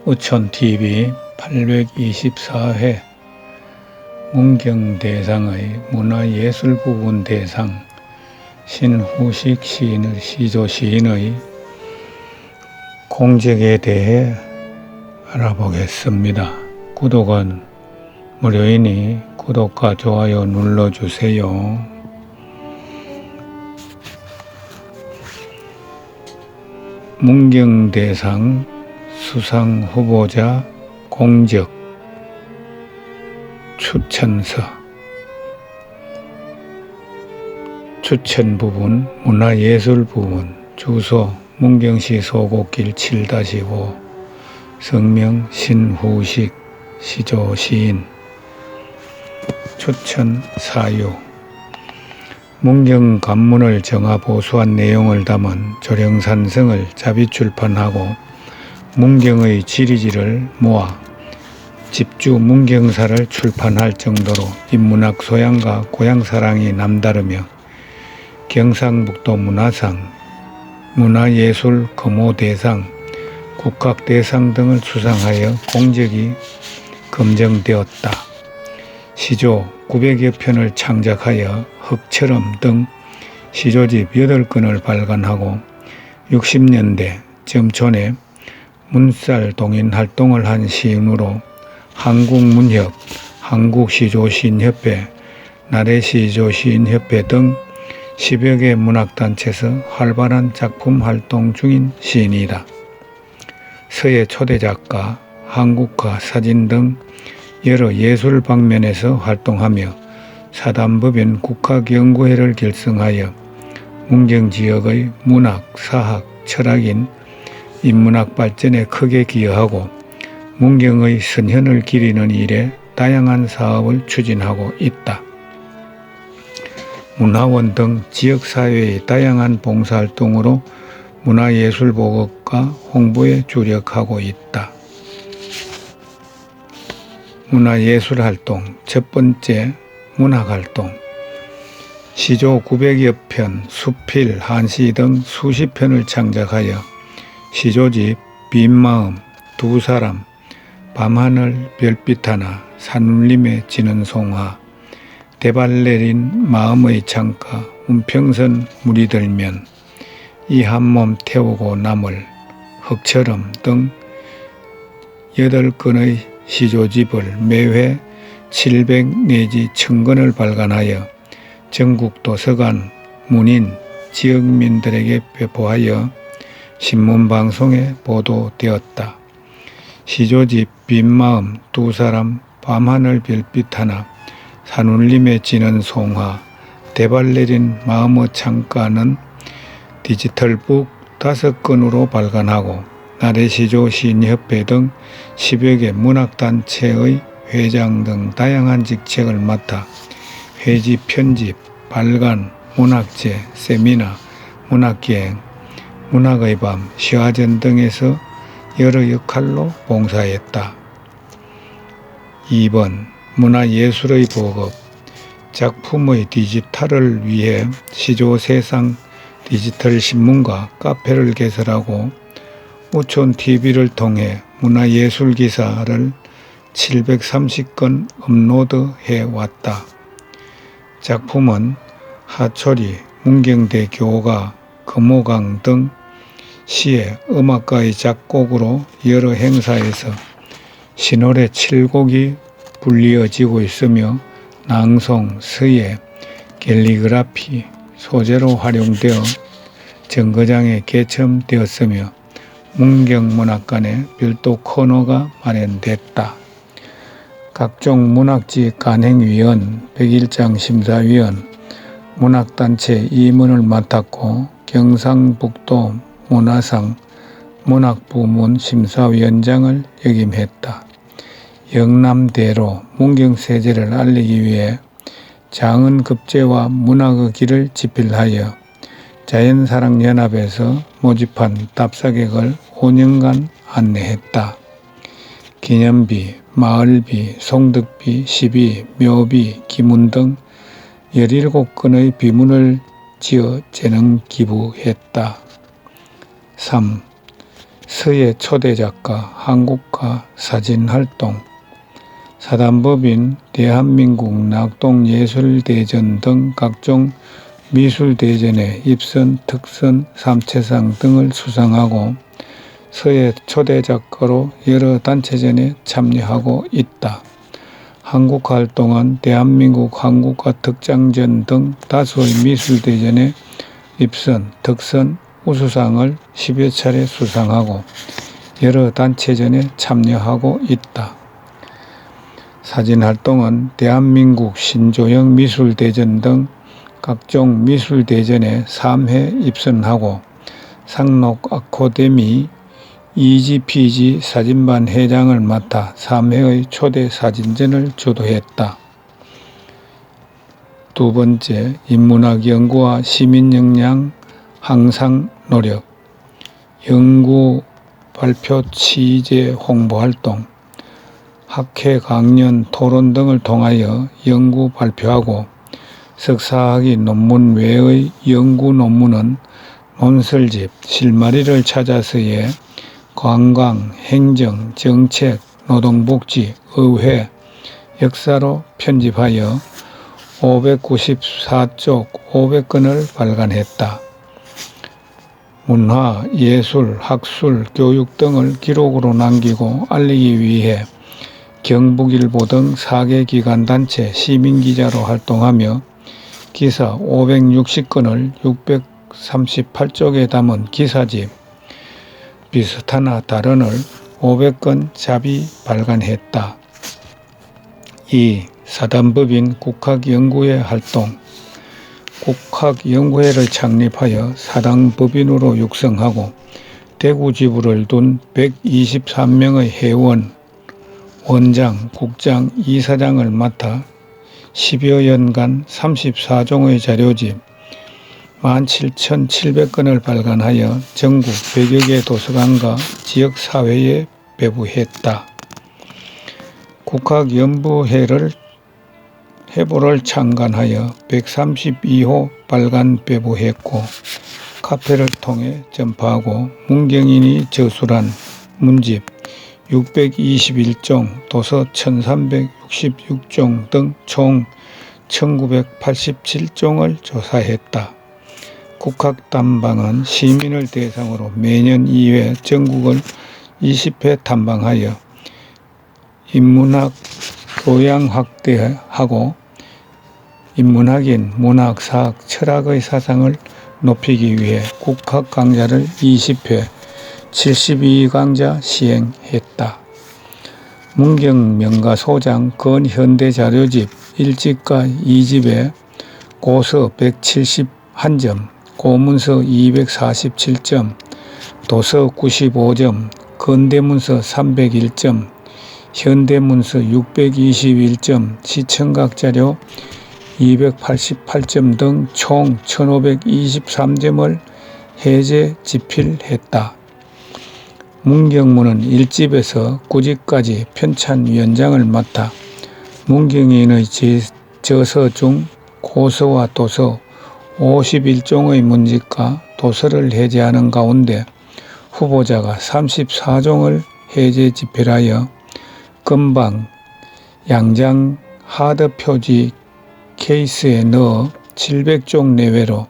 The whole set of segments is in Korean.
우촌TV 824회 문경대상의 문화예술부분 대상 신후식 시조시인의 공적에 대해 알아보겠습니다. 구독은 무료이니 구독과 좋아요 눌러주세요. 문경대상 수상 후보자 공적 추천서 추천 부분 문화예술 부분 주소 문경시 소곡길 7-5 성명 신후식 시조시인 추천 사유 문경 관문을 정화 보수한 내용을 담은 조령산성을 자비출판하고 문경의 지리지를 모아 집주 문경사를 출판할 정도로 인문학 소양과 고향사랑이 남다르며 경상북도 문화상, 문화예술 거모대상, 국학대상 등을 수상하여 공적이 검증되었다. 시조 900여 편을 창작하여 흙처럼 등 시조집 8건을 발간하고 60년대 점촌에 문살 동인 활동을 한 시인으로 한국문협, 한국시조시인협회, 나래시조시인협회 등 10여 개 문학단체에서 활발한 작품 활동 중인 시인이다. 서예 초대작가, 한국화, 사진 등 여러 예술 방면에서 활동하며 사단법인 국학연구회를 결성하여 문경지역의 문학, 사학, 철학인 인문학 발전에 크게 기여하고 문경의 선현을 기리는 일에 다양한 사업을 추진하고 있다. 문화원 등 지역사회의 다양한 봉사활동으로 문화예술 보급과 홍보에 주력하고 있다. 문화예술 활동 첫 번째 문학활동 시조 900여 편, 수필, 한시 등 수십 편을 창작하여 시조집 빈마음, 두 사람, 밤하늘 별빛 하나, 산울림에 지는 송화, 대발 내린 마음의 창가, 운평선 물이 들면, 이 한 몸 태우고 남을, 흙처럼 등 8건의 시조집을 매회 700 내지 1000건을 발간하여 전국 도서관, 문인, 지역민들에게 배포하여 신문방송에 보도되었다. 시조집 빈마음, 두 사람, 밤하늘 별빛 하나, 산울림에 지는 송화, 대발 내린 마음의 창가는 디지털북 5건으로 발간하고 나래시조 시인협회 등 10여 개 문학단체의 회장 등 다양한 직책을 맡아 회지 편집, 발간, 문학제, 세미나, 문학기행, 문학의 밤, 시화전 등에서 여러 역할로 봉사했다. 2번 문화예술의 보급 작품의 디지털을 위해 시조세상 디지털 신문과 카페를 개설하고 우촌TV를 통해 문화예술 기사를 730건 업로드해 왔다. 작품은 하초리, 문경대 교가, 금호강 등 시의 음악가의 작곡으로 여러 행사에서 신홀의 7곡이 불리어지고 있으며 낭송, 서예, 캘리그라피, 소재로 활용되어 정거장에 개첨되었으며 문경문학관에 별도 코너가 마련됐다. 각종 문학지 간행위원, 백일장 심사위원, 문학단체 임원을 맡았고 경상북도 문화상 문학부문 심사위원장을 역임했다. 영남대로 문경세제를 알리기 위해 장은급제와 문학의 길을 집필하여 자연사랑연합에서 모집한 답사객을 5년간 안내했다. 기념비, 마을비, 송득비, 시비, 묘비, 기문 등 17건의 비문을 지어 재능 기부했다. 3. 서예 초대작가, 한국화 사진활동, 사단법인, 대한민국 낙동예술대전 등 각종 미술대전에 입선, 특선, 삼체상 등을 수상하고 서예 초대작가로 여러 단체전에 참여하고 있다. 한국화 활동은 대한민국 한국화 특장전 등 다수의 미술대전에 입선, 특선, 우수상을 10여 차례 수상하고 여러 단체전에 참여하고 있다. 사진활동은 대한민국 신조형 미술대전 등 각종 미술대전에 3회 입선하고 상록 아카데미 EGPG 사진반 회장을 맡아 3회의 초대 사진전을 주도했다. 두 번째, 인문학 연구와 시민 역량 향상 노력, 연구 발표 취재 홍보 활동, 학회 강연 토론 등을 통하여 연구 발표하고 석사학위 논문 외의 연구 논문은 논설집, 실마리를 찾아서의 관광, 행정, 정책, 노동복지, 의회, 역사로 편집하여 594쪽 500건을 발간했다. 문화, 예술, 학술, 교육 등을 기록으로 남기고 알리기 위해 경북일보 등 4개 기관단체 시민기자로 활동하며 기사 560건을 638쪽에 담은 기사집 비슷하나 다른을 500건 자비 발간했다. 2. 사단법인 국학연구회 활동, 국학연구회를 창립하여 사단법인으로 육성하고 대구 지부를 둔 123명의 회원, 원장, 국장, 이사장을 맡아 10여 년간 34종의 자료집 17,700건을 발간하여 전국 100여 개 도서관과 지역사회에 배부했다. 국학연구회를 해보를 창간하여 132호 발간 배부했고 카페를 통해 전파하고 문경인이 저술한 문집 621종, 도서 1366종 등 총 1987종을 조사했다. 국학탐방은 시민을 대상으로 매년 2회 전국을 20회 탐방하여 인문학 교양 확대하고 인문학인, 문학, 사학, 철학의 사상을 높이기 위해 국학 강좌를 20회 72강좌 시행했다. 문경 명가소장 근현대자료집 1집과 2집에 고서 171점, 고문서 247점, 도서 95점, 근대문서 301점, 현대문서 621점, 시청각자료 288점 등 총 1523점을 해제 집필했다. 문경문은 1집에서 9집까지 편찬위원장을 맡아 문경인의 저서 중 고서와 도서 51종의 문집과 도서를 해제하는 가운데 후보자가 34종을 해제 집필하여 금방, 양장 하드 표지 케이스에 넣어 700종 내외로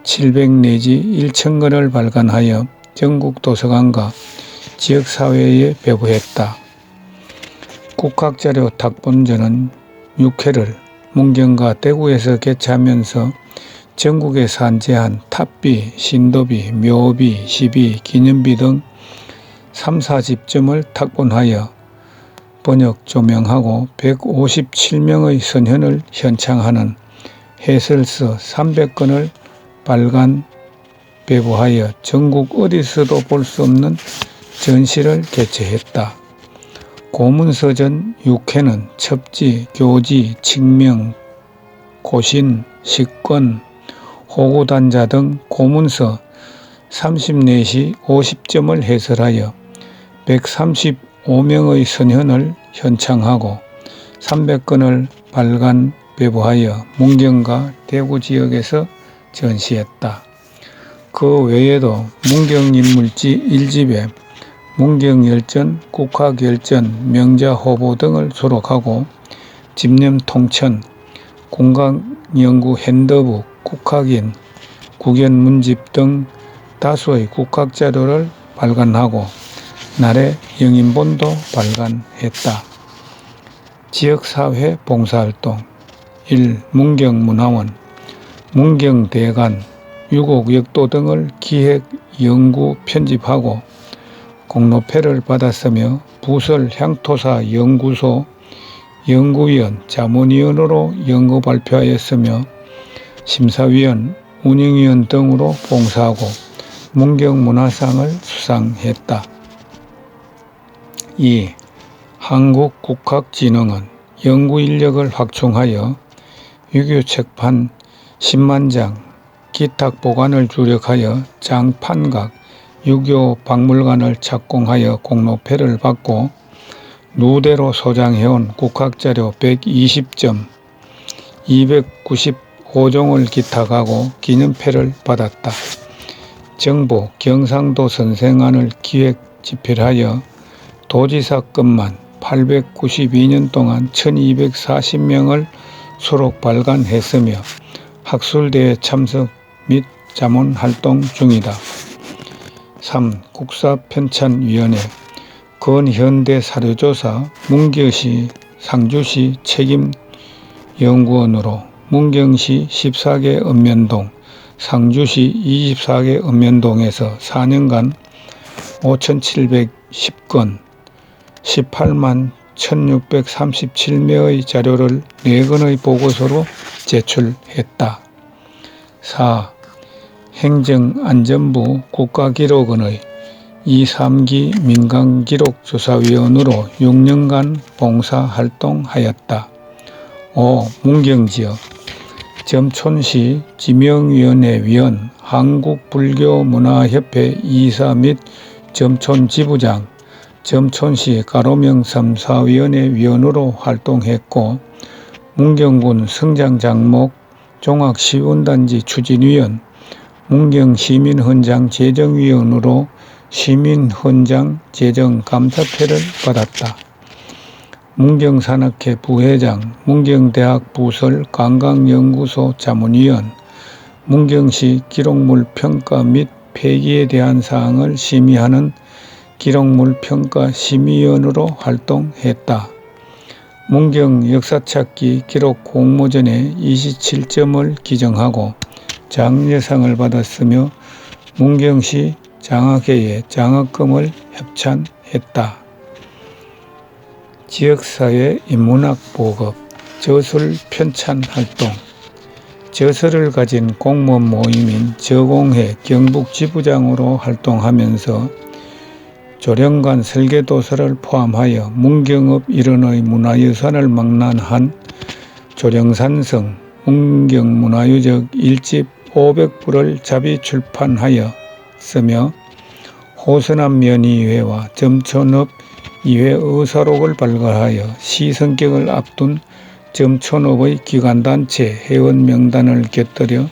700 내지 1000건을 발간하여 전국 도서관과 지역사회에 배부했다. 국학자료 탁본전은 6회를 문경과 대구에서 개최하면서 전국에 산재한 탑비, 신도비, 묘비, 시비, 기념비 등 3, 4집점을 탁본하여 번역, 조명하고 157명의 선현을 현창하는 해설서 300건을 발간, 배부하여 전국 어디서도 볼 수 없는 전시를 개최했다. 고문서전 6회는 첩지, 교지, 칙명, 고신, 식권, 호구단자 등 고문서 34시 50점을 해설하여 135명의 선현을 현창하고 300건을 발간, 배부하여 문경과 대구 지역에서 전시했다. 그 외에도 문경인물지 1집에 문경열전, 국학열전, 명자호보 등을 수록하고 집념통천, 공강연구핸드북, 국학인, 국연문집 등 다수의 국학자료를 발간하고 나래 영인본도 발간했다. 지역사회 봉사활동 1. 문경문화원, 문경대관, 유곡역도 등을 기획, 연구, 편집하고 공로패를 받았으며 부설 향토사 연구소 연구위원, 자문위원으로 연구 발표하였으며 심사위원, 운영위원 등으로 봉사하고 문경문화상을 수상했다. 2. 한국국학진흥원 연구인력을 확충하여 유교책판 10만 장, 기탁보관을 주력하여 장판각, 유교박물관을 착공하여 공로패를 받고 누대로 소장해온 국학자료 120점, 295종을 기탁하고 기념패를 받았다. 정부 경상도 선생안을 기획 집필하여 도지사급만 892년 동안 1240명을 수록 발간했으며 학술대회 참석 및 자문활동 중이다. 3. 국사편찬위원회 근현대 사료조사 문교시 상주시 책임연구원으로 문경시 14개 읍면동, 상주시 24개 읍면동에서 4년간 5,710건 18만 1,637매의 자료를 4건의 보고서로 제출했다. 4. 행정안전부 국가기록원의 2, 3기 민간기록조사위원으로 6년간 봉사활동하였다. 5. 문경지역 점촌시 지명위원회 위원, 한국불교문화협회 이사 및 점촌지부장, 점촌시 가로명삼사위원회 위원으로 활동했고 문경군 성장장목 종합시군단지 추진위원, 문경시민헌장 제정위원으로 시민헌장 제정감사패를 받았다. 문경산악회 부회장, 문경대학 부설 관광연구소 자문위원, 문경시 기록물 평가 및 폐기에 대한 사항을 심의하는 기록물 평가 심의위원으로 활동했다. 문경 역사찾기 기록 공모전에 27점을 기정하고 장려상을 받았으며 문경시 장학회에 장학금을 협찬했다. 지역사회 인문학 보급, 저술 편찬 활동, 저서를 가진 공무원 모임인 저공회 경북지부장으로 활동하면서 조령관 설계도서를 포함하여 문경읍 일원의 문화유산을 망라한 조령산성 문경문화유적 1집 500부를 자비 출판하였으며 호서남면의회와 점촌읍 이회 의사록을 발간하여 시성격을 앞둔 점촌읍의 기관단체 회원 명단을 곁들여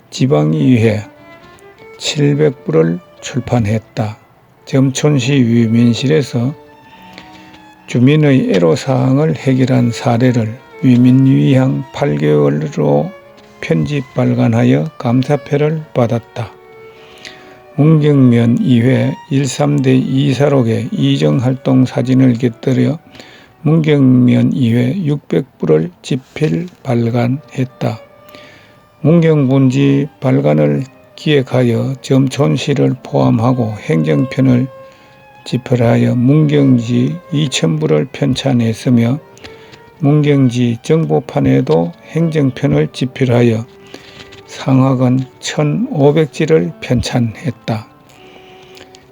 지방의회 700부를 출판했다. 점촌시 위민실에서 주민의 애로사항을 해결한 사례를 위민위향 8개월로 편집 발간하여 감사패를 받았다. 문경면 2회 13대 이사록의 이정활동 사진을 곁들여 문경면 2회 600부를 집필 발간했다. 문경군지 발간을 기획하여 점촌시를 포함하고 행정편을 집필하여 문경지 2000부를 편찬했으며 문경지 정보판에도 행정편을 집필하여 상학은 1500지를 편찬했다.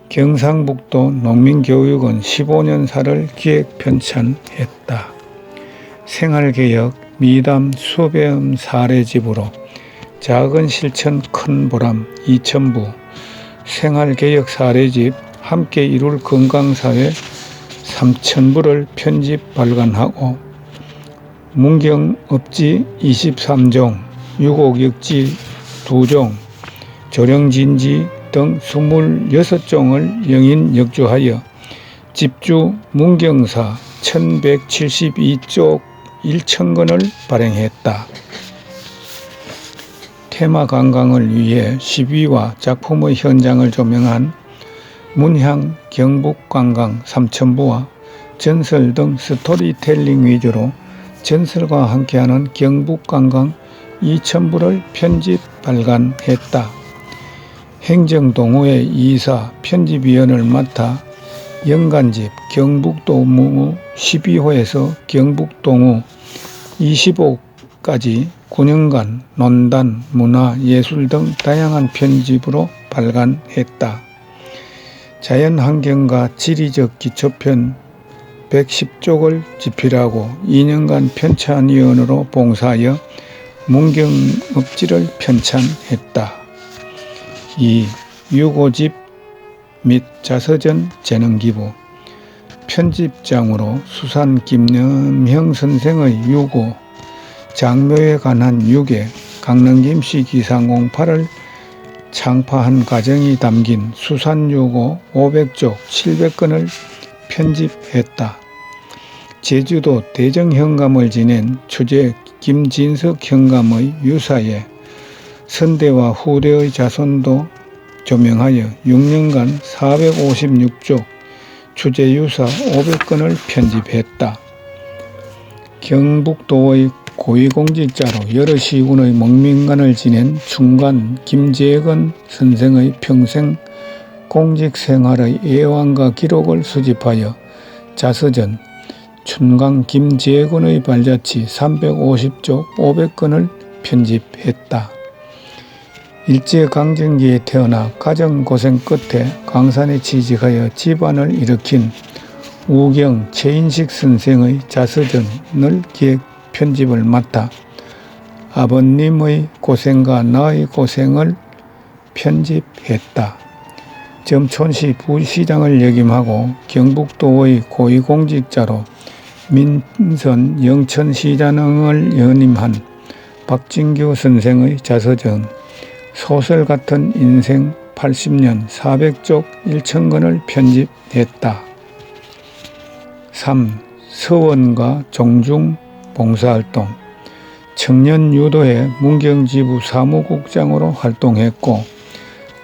경상북도 농민교육원 15년사를 기획 편찬했다. 생활개혁 미담 수배음 사례집으로 작은 실천 큰 보람 2000부, 생활개혁 사례집 함께 이룰 건강사회 3000부를 편집 발간하고 문경읍지 23종, 유곡역지 2종, 조령진지 등 26종을 영인 역주하여 집주 문경사 1172쪽 1,000권을 발행했다. 테마 관광을 위해 시위와 작품의 현장을 조명한 문향 경북관광 3,000부와 전설 등 스토리텔링 위주로 전설과 함께하는 경북관광 2,000부를 편집 발간했다. 행정동호회 이사 편집위원을 맡아 연간집 경북도무 12호에서 경북동호 25까지 9년간 논단, 문화, 예술 등 다양한 편집으로 발간했다. 자연환경과 지리적 기초편 110쪽을 집필하고 2년간 편찬위원으로 봉사하여 문경읍지를 편찬했다. 2. 유고집 및 자서전 재능기부 편집장으로 수산 김념형 선생의 유고, 장묘에 관한 유계, 강릉김씨 기상공파를 창파한 과정이 담긴 수산유고 500쪽 700건을 편집했다. 제주도 대정현감을 지낸 추재 김진석 현감의 유사에 선대와 후대의 자손도 조명하여 6년간 456쪽 추재유사 500건을 편집했다. 경북도의 고위공직자로 여러 시군의 목민관을 지낸 충관 김재건 선생의 평생 공직생활의 애환과 기록을 수집하여 자서전 춘강 김재건의 발자취 350쪽 500건을 편집했다. 일제강점기에 태어나 가정고생 끝에 광산에 취직하여 집안을 일으킨 우경 최인식 선생의 자서전을 기획 편집을 맡아 아버님의 고생과 나의 고생을 편집했다. 점촌시 부시장을 역임하고 경북도의 고위공직자로 민선 영천시장을 연임한 박진규 선생의 자서전 소설 같은 인생 80년 400쪽 1,000권을 편집했다. 3. 서원과 종중 봉사활동 청년유도회 문경지부 사무국장으로 활동했고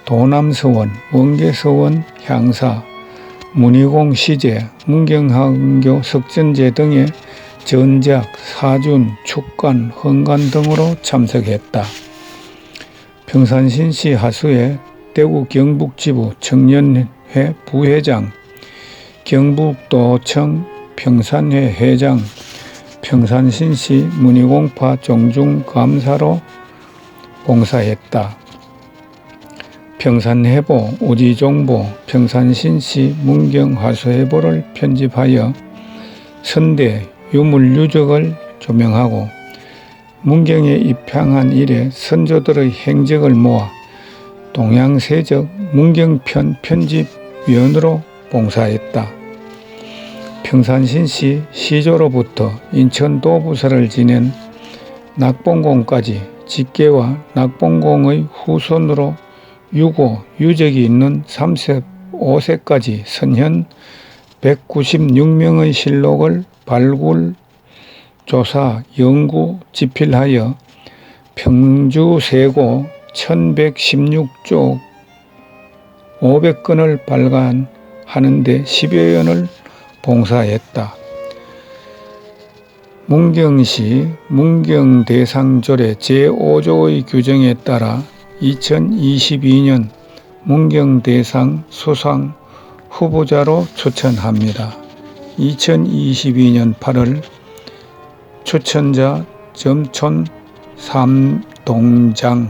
도남서원, 원계서원 향사, 문희공 시제, 문경학교 석전제 등의 전작, 사준, 축관, 헌관 등으로 참석했다. 평산신시 하수회 대구 경북지부 청년회 부회장, 경북도청 평산회 회장, 평산신시 문희공파 종중감사로 봉사했다. 평산해보, 우지종보, 평산신시 문경화수해보를 편집하여 선대 유물유적을 조명하고 문경에 입향한 이래 선조들의 행적을 모아 동양세적 문경편 편집위원으로 봉사했다. 평산신시 시조로부터 인천도부사를 지낸 낙봉공까지 직계와 낙봉공의 후손으로 유고, 유적이 있는 3세, 5세까지 선현 196명의 실록을 발굴, 조사, 연구, 집필하여 평주세고 1116쪽 500건을 발간하는 데 10여 년을 봉사했다. 문경시 문경대상조례 제5조의 규정에 따라 2022년 문경대상 수상 후보자로 추천합니다. 2022년 8월 추천자 점촌 삼동장